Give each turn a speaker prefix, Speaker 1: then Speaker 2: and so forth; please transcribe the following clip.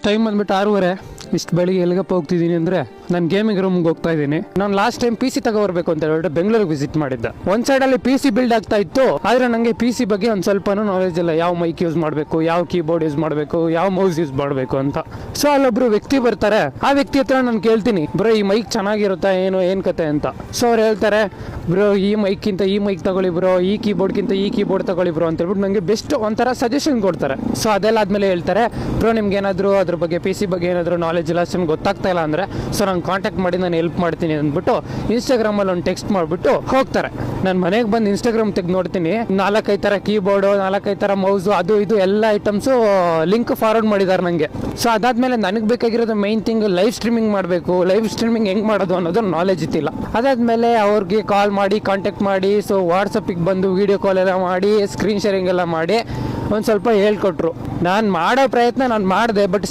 Speaker 1: Time ಬಂದ್ಬಿಟ್ಟು 6:30. ಇಷ್ಟು ಬೆಳಿಗ್ಗೆ ಎಲ್ಲಿಗಪ್ಪ ಹೋಗ್ತಿದ್ದೀನಿ ಅಂದರೆ ನಾನು ಗೇಮಿಂಗ್ ರೂಮ್ಗೆ ಹೋಗ್ತಾ ಇದ್ದೀನಿ. ನಾನು ಲಾಸ್ಟ್ ಟೈಮ್ PC ತಗೋಬರ್ಬೇಕು ಅಂತ ಹೇಳ್ಬಿಟ್ಟು ಬೆಂಗಳೂರಿಗೆ ವಿಸಿಟ್ ಮಾಡಿದ್ದೆ. ಒಂದು ಸೈಡಲ್ಲಿ PC ಬಿಲ್ಡ್ ಆಗ್ತಾ ಇತ್ತು, ಆದರೆ ನನಗೆ PC ಬಗ್ಗೆ ಒಂದು ಸ್ವಲ್ಪನೂ ನಾಲೆಜ್ ಇಲ್ಲ. ಯಾವ ಮೈಕ್ ಯೂಸ್ ಮಾಡಬೇಕು, ಯಾವ ಕೀಬೋರ್ಡ್ ಯೂಸ್ ಮಾಡಬೇಕು, ಯಾವ ಮೌಸ್ ಯೂಸ್ ಮಾಡಬೇಕು ಅಂತ. ಸೊ ಅಲ್ಲೊಬ್ರು ವ್ಯಕ್ತಿ ಬರ್ತಾರೆ. ಆ ವ್ಯಕ್ತಿ ಹತ್ರ ನಾನು ಕೇಳ್ತೀನಿ, ಬ್ರೋ ಈ ಮೈಕ್ ಚೆನ್ನಾಗಿರುತ್ತಾ, ಏನು ಕತೆ ಅಂತ. ಸೊ ಅವ್ರು ಹೇಳ್ತಾರೆ, ಬ್ರೋ ಈ ಮೈಕ್ಕಿಂತ ಈ ಮೈಕ್ ತಗೊಳ್ಳಿ ಬ್ರೋ, ಈ ಕೀಬೋರ್ಡ್ಗಿಂತ ಈ ಕೀಬೋರ್ಡ್ ತಗೊಳ್ಳಿ ಬ್ರೋ ಅಂತ ಹೇಳ್ಬಿಟ್ಟು ನನಗೆ ಬೆಸ್ಟ್ ಒಂಥರ ಸಜೆಷನ್ ಕೊಡ್ತಾರೆ. ಸೊ ಅದೆಲ್ಲ ಆದಮೇಲೆ ಹೇಳ್ತಾರೆ, ಬ್ರೋ ನಿಮ್ಗೆ ಏನಾದರೂ ಅದ್ರ ಬಗ್ಗೆ PC ಬಗ್ಗೆ ಏನಾದರೂ ನಾಲೆಜ್ ಇಲ್ಲ, ಅಷ್ಟೊಂದು ಗೊತ್ತಾಗ್ತಾ ಇಲ್ಲ ಅಂದರೆ ಸೊ ನಾನು ಕಾಂಟ್ಯಾಕ್ಟ್ ಮಾಡಿ ನಾನು ಹೆಲ್ಪ್ ಮಾಡ್ತೀನಿ ಅಂದ್ಬಿಟ್ಟು ಇನ್ಸ್ಟಾಗ್ರಾಮಲ್ಲಿ ಒಂದು ಟೆಕ್ಸ್ಟ್ ಮಾಡಿಬಿಟ್ಟು ಹೋಗ್ತಾರೆ. ನಾನು ಮನೆಗೆ ಬಂದು ಇನ್ಸ್ಟಾಗ್ರಾಮ್ ತೆಗೆದು ನೋಡ್ತೀನಿ, 4-5 ಥರ ಕೀಬೋರ್ಡು, 4-5 ಥರ ಮೌಸು, ಅದು ಇದು ಎಲ್ಲ ಐಟಮ್ಸು ಲಿಂಕ್ ಫಾರ್ವರ್ಡ್ ಮಾಡಿದ್ದಾರೆ ನನಗೆ. ಸೊ ಅದಾದಮೇಲೆ ನನಗೆ ಬೇಕಾಗಿರೋದು ಮೈನ್ ಥಿಂಗ್ ಲೈವ್ ಸ್ಟ್ರೀಮಿಂಗ್ ಮಾಡಬೇಕು. ಲೈವ್ ಸ್ಟ್ರೀಮಿಂಗ್ ಹೆಂಗೆ ಮಾಡೋದು ಅನ್ನೋದು ನಾಲೆಜ್ ಇತ್ತಿಲ್ಲ. ಅದಾದಮೇಲೆ ಅವ್ರಿಗೆ ಕಾಲ್ ಮಾಡಿ ಕಾಂಟ್ಯಾಕ್ಟ್ ಮಾಡಿ, ಸೊ ವಾಟ್ಸಪ್ಪಿಗೆ ಬಂದು ವೀಡಿಯೋ ಕಾಲ್ ಎಲ್ಲ ಮಾಡಿ, ಸ್ಕ್ರೀನ್ ಶೇರಿಂಗ್ ಎಲ್ಲ ಮಾಡಿ ಒಂದು ಸ್ವಲ್ಪ ಹೇಳ್ಕೊಟ್ರು. ನಾನು ಮಾಡೋ ಪ್ರಯತ್ನ ನಾನು ಮಾಡಿದೆ, ಬಟ್